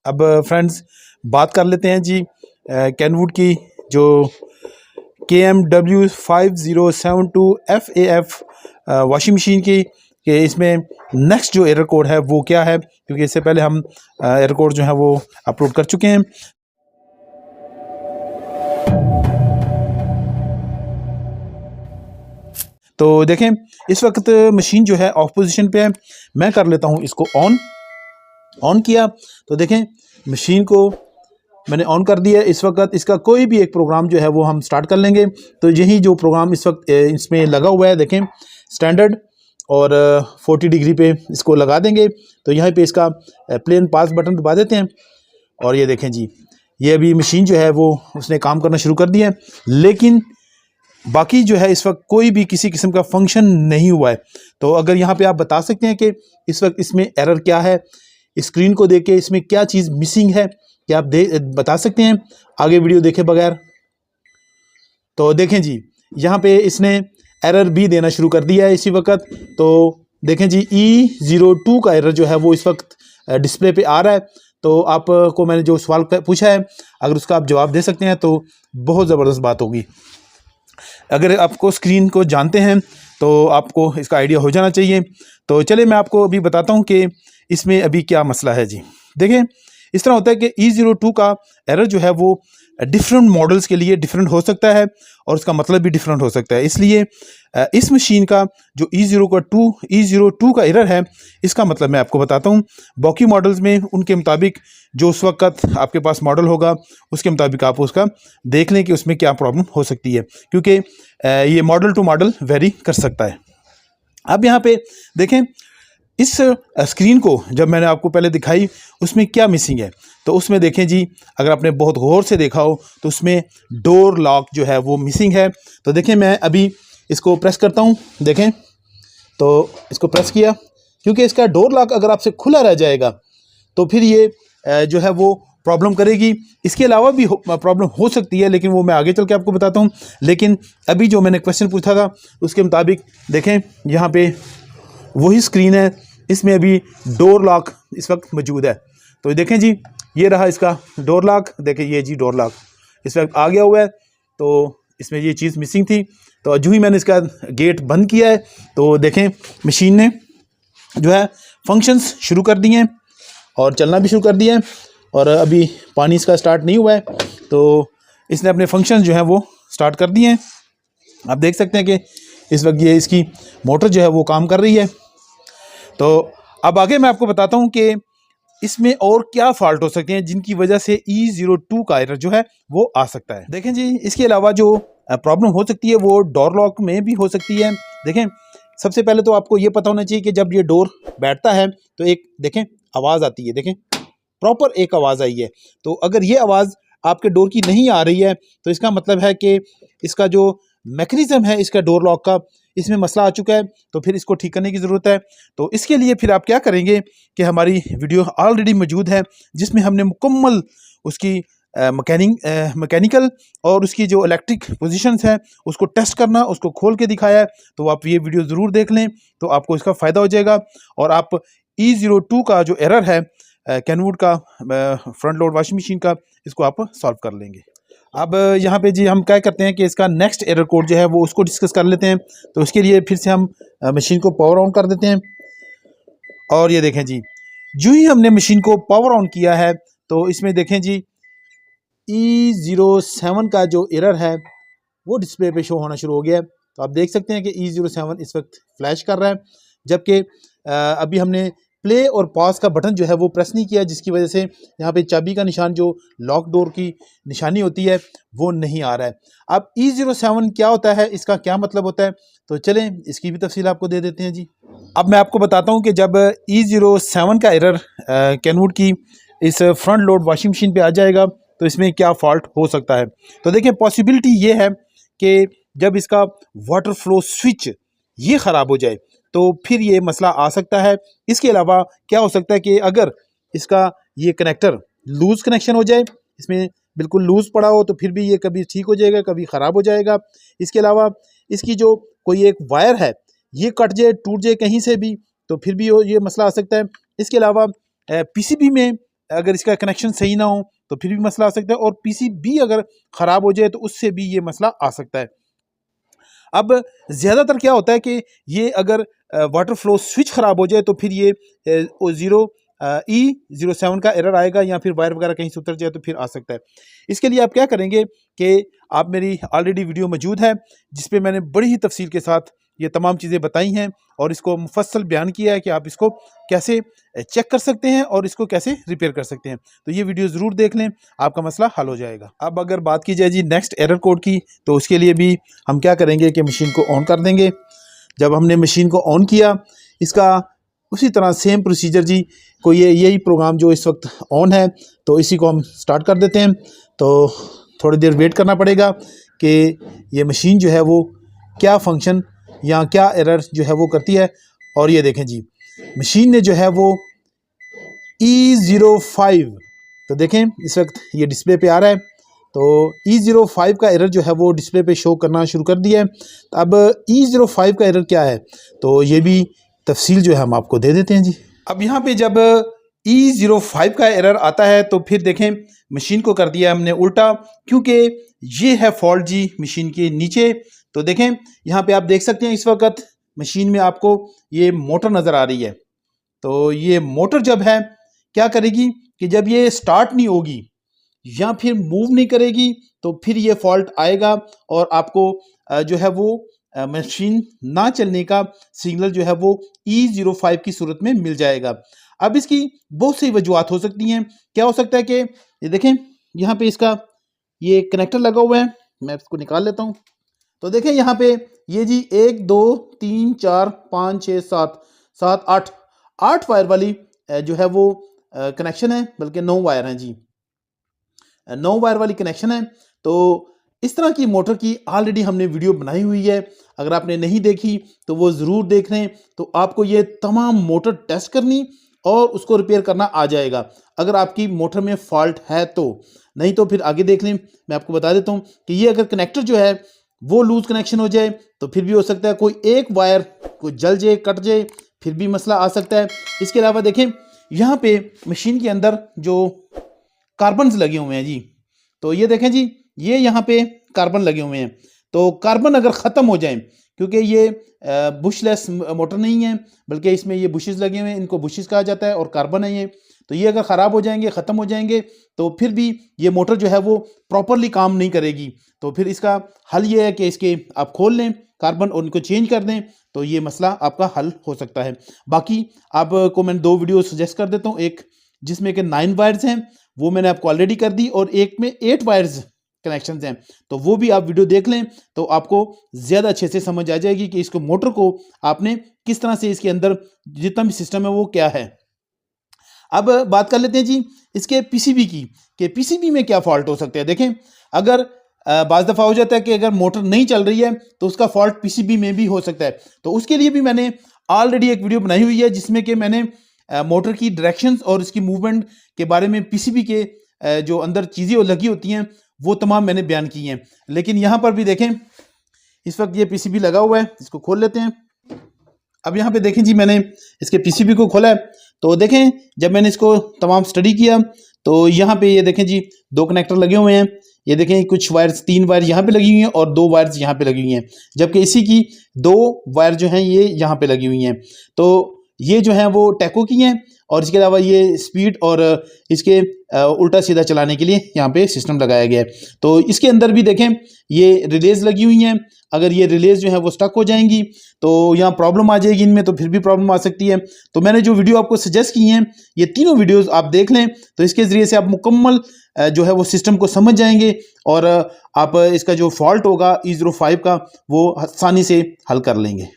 अब फ्रेंड्स बात कर लेते हैं जी कैनवुड की जो KMW5072 FAF वॉशिंग मशीन की कि इसमें नेक्स्ट जो एरर कोड है वो क्या है, क्योंकि इससे पहले हम एरर कोड जो है वो अपलोड कर चुके हैं। तो देखें इस वक्त मशीन जो है ऑफ पोजीशन पे है। मैं कर लेता हूँ इसको ऑन किया तो देखें मशीन को मैंने ऑन कर दिया। इस वक्त इसका कोई भी एक प्रोग्राम जो है वो हम स्टार्ट कर लेंगे। तो यही जो प्रोग्राम इस वक्त इसमें लगा हुआ है देखें स्टैंडर्ड और 40 डिग्री पे इसको लगा देंगे। तो यहाँ पे इसका प्लेन पास बटन दबा देते हैं और ये देखें जी ये अभी मशीन जो है वो उसने काम करना शुरू कर दिया है, लेकिन बाकी जो है इस वक्त कोई भी किसी किस्म का फंक्शन नहीं हुआ है। तो अगर यहाँ पे आप बता सकते हैं कि इस वक्त इसमें एरर क्या है, स्क्रीन को देख के इसमें क्या चीज़ मिसिंग है, क्या आप बता सकते हैं आगे वीडियो देखे बगैर। तो देखें जी यहाँ पे इसने एरर भी देना शुरू कर दिया है इसी वक्त। तो देखें जी E02 का एरर जो है वो इस वक्त डिस्प्ले पे आ रहा है। तो आपको मैंने जो सवाल पूछा है अगर उसका आप जवाब दे सकते हैं तो बहुत ज़बरदस्त बात होगी। अगर आपको स्क्रीन को जानते हैं तो आपको इसका आइडिया हो जाना चाहिए। तो चलिए मैं आपको अभी बताता हूँ कि इसमें अभी क्या मसला है जी। देखें इस तरह होता है कि E02 का एरर जो है वो डिफरेंट मॉडल्स के लिए डिफरेंट हो सकता है और उसका मतलब भी डिफरेंट हो सकता है। इसलिए इस मशीन का जो E02 का एरर है इसका मतलब मैं आपको बताता हूँ। बाकी मॉडल्स में उनके मुताबिक जो उस वक्त आपके पास मॉडल होगा उसके मुताबिक आप उसका देख लें कि उसमें क्या प्रॉब्लम हो सकती है, क्योंकि ये मॉडल टू मॉडल वेरी कर सकता है। अब यहाँ पे देखें इस स्क्रीन को जब मैंने आपको पहले दिखाई उसमें क्या मिसिंग है। तो उसमें देखें जी अगर आपने बहुत गौर से देखा हो तो उसमें डोर लॉक जो है वो मिसिंग है। तो देखें मैं अभी इसको प्रेस करता हूँ, देखें तो इसको प्रेस किया, क्योंकि इसका डोर लॉक अगर आपसे खुला रह जाएगा तो फिर ये जो है वो प्रॉब्लम करेगी। इसके अलावा भी प्रॉब्लम हो सकती है, लेकिन वो मैं आगे चल के आपको बताता हूँ। लेकिन अभी जो मैंने क्वेश्चन पूछा था उसके मुताबिक देखें यहाँ पे वही स्क्रीन है, इसमें अभी डोर लॉक इस वक्त मौजूद है। तो देखें जी ये रहा इसका डोर लॉक, देखें ये जी डोर लॉक इस वक्त आ गया हुआ है। तो इसमें ये चीज़ मिसिंग थी। तो जो ही मैंने इसका गेट बंद किया है तो देखें मशीन ने जो है फंक्शंस शुरू कर दिए हैं और चलना भी शुरू कर दिया है। और अभी पानी इसका स्टार्ट नहीं हुआ है तो इसने अपने फंक्शंस जो हैं वो स्टार्ट कर दिए हैं। आप देख सकते हैं कि इस वक्त ये इसकी मोटर जो है वो काम कर रही है। तो अब आगे मैं आपको बताता हूँ कि इसमें और क्या फॉल्ट हो सकते हैं जिनकी वजह से E02 का एरर जो है वो आ सकता है। देखें जी इसके अलावा जो प्रॉब्लम हो सकती है वो डोर लॉक में भी हो सकती है। देखें सबसे पहले तो आपको ये पता होना चाहिए कि जब ये डोर बैठता है तो एक देखें आवाज़ आती है, देखें प्रॉपर एक आवाज़ आई है। तो अगर ये आवाज़ आपके डोर की नहीं आ रही है तो इसका मतलब है कि इसका जो मैकेनिज्म है इसका डोर लॉक का इसमें मसला आ चुका है। तो फिर इसको ठीक करने की ज़रूरत है। तो इसके लिए फिर आप क्या करेंगे कि हमारी वीडियो ऑलरेडी मौजूद है जिसमें हमने मुकम्मल उसकी मैकेनिकल और उसकी जो इलेक्ट्रिक पोजीशंस है उसको टेस्ट करना, उसको खोल के दिखाया है। तो आप ये वीडियो ज़रूर देख लें तो आपको इसका फ़ायदा हो जाएगा और आप E02 का जो एरर है कैनवुड का फ्रंट लोड वॉशिंग मशीन का इसको आप सॉल्व कर लेंगे। अब यहाँ पे जी हम क्या करते हैं कि इसका नेक्स्ट एरर कोड जो है वो उसको डिस्कस कर लेते हैं। तो उसके लिए फिर से हम मशीन को पावर ऑन कर देते हैं और ये देखें जी जो ही हमने मशीन को पावर ऑन किया है तो इसमें देखें जी E07 का जो एरर है वो डिस्प्ले पे शो होना शुरू हो गया है। तो आप देख सकते हैं कि E07 इस वक्त फ्लैश कर रहा है, जबकि अभी हमने प्ले और पॉज का बटन जो है वो प्रेस नहीं किया, जिसकी वजह से यहाँ पे चाबी का निशान जो लॉक डोर की निशानी होती है वो नहीं आ रहा है। अब E07 क्या होता है, इसका क्या मतलब होता है, तो चलें इसकी भी तफसील आपको दे देते हैं जी। अब मैं आपको बताता हूँ कि जब E07 का एरर कैनवुड की इस फ्रंट लोड वॉशिंग मशीन पे आ जाएगा तो इसमें क्या फॉल्ट हो सकता है। तो देखें पॉसिबिलिटी ये है कि जब इसका वाटर फ्लो स्विच ये ख़राब हो जाए तो फिर ये मसला आ सकता है। इसके अलावा क्या हो सकता है कि अगर इसका ये कनेक्टर लूज़ कनेक्शन हो जाए, इसमें बिल्कुल लूज़ पड़ा हो तो फिर भी ये कभी ठीक हो जाएगा कभी ख़राब हो जाएगा। इसके अलावा इसकी जो कोई एक वायर है ये कट जाए टूट जाए कहीं से भी तो फिर भी ये मसला आ सकता है। इसके अलावा पीसीबी में अगर इसका कनेक्शन सही ना हो तो फिर भी मसला आ सकता है, और पीसीबी अगर ख़राब हो जाए तो उससे भी ये मसला आ सकता है। अब ज़्यादातर क्या होता है कि ये अगर वाटर फ्लो स्विच ख़राब हो जाए तो फिर ये E07 का एरर आएगा, या फिर वायर वगैरह कहीं से उतर जाए तो फिर आ सकता है। इसके लिए आप क्या करेंगे कि आप मेरी ऑलरेडी वीडियो मौजूद है जिस पे मैंने बड़ी ही तफसील के साथ ये तमाम चीज़ें बताई हैं और इसको मुफस्सल बयान किया है कि आप इसको कैसे चेक कर सकते हैं और इसको कैसे रिपेयर कर सकते हैं। तो ये वीडियो ज़रूर देख लें, आपका मसला हल हो जाएगा। अब अगर बात की जाए जी नेक्स्ट एरर कोड की, तो उसके लिए भी हम क्या करेंगे कि मशीन को ऑन कर देंगे। जब हमने मशीन को ऑन किया, इसका उसी तरह सेम प्रोसीजर जी को यही प्रोग्राम जो इस वक्त ऑन है, तो इसी को हम स्टार्ट कर देते हैं। तो थोड़ी देर वेट करना पड़ेगा कि ये मशीन जो है वो क्या फंक्शन या क्या एरर जो है वो करती है। और ये देखें जी, मशीन ने जो है वो E05, तो देखें इस वक्त ये डिस्प्ले पे आ रहा है, तो E05 का एरर जो है वो डिस्प्ले पे शो करना शुरू कर दिया है। तो अब E05 का एरर क्या है, तो ये भी तफसील जो है हम आपको दे देते हैं जी। अब यहाँ पे जब E05 का एरर आता है तो फिर देखें मशीन को कर दिया हमने उल्टा, क्योंकि ये है फॉल्ट जी मशीन के नीचे। तो देखें यहाँ पे आप देख सकते हैं इस वक्त मशीन में आपको ये मोटर नज़र आ रही है। तो ये मोटर जब है क्या करेगी कि जब ये स्टार्ट नहीं होगी या फिर मूव नहीं करेगी तो फिर ये फॉल्ट आएगा और आपको जो है वो मशीन ना चलने का सिग्नल जो है वो E05 की सूरत में मिल जाएगा। अब इसकी बहुत सी वजूहत हो सकती हैं। क्या हो सकता है कि ये देखें यहाँ पे इसका ये कनेक्टर लगा हुआ है, मैं इसको निकाल लेता हूँ। तो देखें यहाँ पे ये जी 1 2 3 4 5 6 7 8 वायर वाली जो है वो कनेक्शन है, बल्कि 9 वायर हैं जी, 9 वायर वाली कनेक्शन है। तो इस तरह की मोटर की ऑलरेडी हमने वीडियो बनाई हुई है, अगर आपने नहीं देखी तो वो ज़रूर देख लें। तो आपको ये तमाम मोटर टेस्ट करनी और उसको रिपेयर करना आ जाएगा अगर आपकी मोटर में फॉल्ट है तो। नहीं तो फिर आगे देख लें। मैं आपको बता देता हूँ कि ये अगर कनेक्टर जो है वो लूज कनेक्शन हो जाए तो फिर भी हो सकता है कोई एक वायर कोई जल जाए, कट जाए, फिर भी मसला आ सकता है। इसके अलावा देखें यहाँ पे मशीन के अंदर जो कार्बन्स लगे हुए हैं जी, तो ये देखें जी, ये यहाँ पे कार्बन लगे हुए हैं। तो कार्बन अगर ख़त्म हो जाए, क्योंकि ये बुशलेस मोटर नहीं है बल्कि इसमें ये बुशेस लगे हुए हैं, इनको बुशेस कहा जाता है और कार्बन है ये, तो ये अगर ख़राब हो जाएंगे, ख़त्म हो जाएंगे तो फिर भी ये मोटर जो है वो प्रॉपरली काम नहीं करेगी। तो फिर इसका हल ये है कि इसके आप खोल लें कार्बन और उनको चेंज कर दें, तो ये मसला आपका हल हो सकता है। बाकी आपको मैं 2 वीडियो सजेस्ट कर देता हूँ, एक जिसमें कि 9 वायर्स हैं वो मैंने आपको ऑलरेडी कर दी, और एक में 8 वायर्स कनेक्शन हैं, तो वो भी आप वीडियो देख लें तो आपको ज़्यादा अच्छे से समझ आ जाएगी कि इसको मोटर को आपने किस तरह से इसके अंदर जितना भी सिस्टम है वो क्या है। अब बात कर लेते हैं जी इसके पीसीबी की, कि पीसीबी में क्या फॉल्ट हो सकता है। देखें अगर बाज़ दफ़ा हो जाता है कि अगर मोटर नहीं चल रही है तो उसका फॉल्ट पीसीबी में भी हो सकता है। तो उसके लिए भी मैंने ऑलरेडी एक वीडियो बनाई हुई है जिसमें कि मैंने मोटर की डायरेक्शंस और इसकी मूवमेंट के बारे में पीसीबी के जो अंदर चीज़ें लगी होती हैं वो तमाम मैंने बयान की हैं। लेकिन यहाँ पर भी देखें इस वक्त ये पीसीबी लगा हुआ है, इसको खोल लेते हैं। अब यहाँ पे देखें जी मैंने इसके पीसीबी को खोला है, तो देखें जब मैंने इसको तमाम स्टडी किया तो यहाँ पे ये देखें जी 2 कनेक्टर लगे हुए हैं। ये देखें कुछ वायर्स 3 वायर यहाँ पे लगी हुई हैं और 2 वायर्स यहाँ पे लगी हुई हैं, जबकि इसी की 2 वायर जो हैं ये यहाँ पे लगी हुई हैं। तो ये जो हैं वो टैको की हैं, और इसके अलावा ये स्पीड और इसके उल्टा सीधा चलाने के लिए यहाँ पे सिस्टम लगाया गया है। तो इसके अंदर भी देखें ये रिलेज लगी हुई हैं, अगर ये रिलेज जो है वो स्टक हो जाएंगी तो यहाँ प्रॉब्लम आ जाएगी इनमें, तो फिर भी प्रॉब्लम आ सकती है। तो मैंने जो वीडियो आपको सजेस्ट की हैं ये तीनों वीडियोस आप देख लें, तो इसके ज़रिए से आप मुकम्मल जो है वो सिस्टम को समझ जाएंगे और आप इसका जो फॉल्ट होगा E05 का वो आसानी से हल कर लेंगे।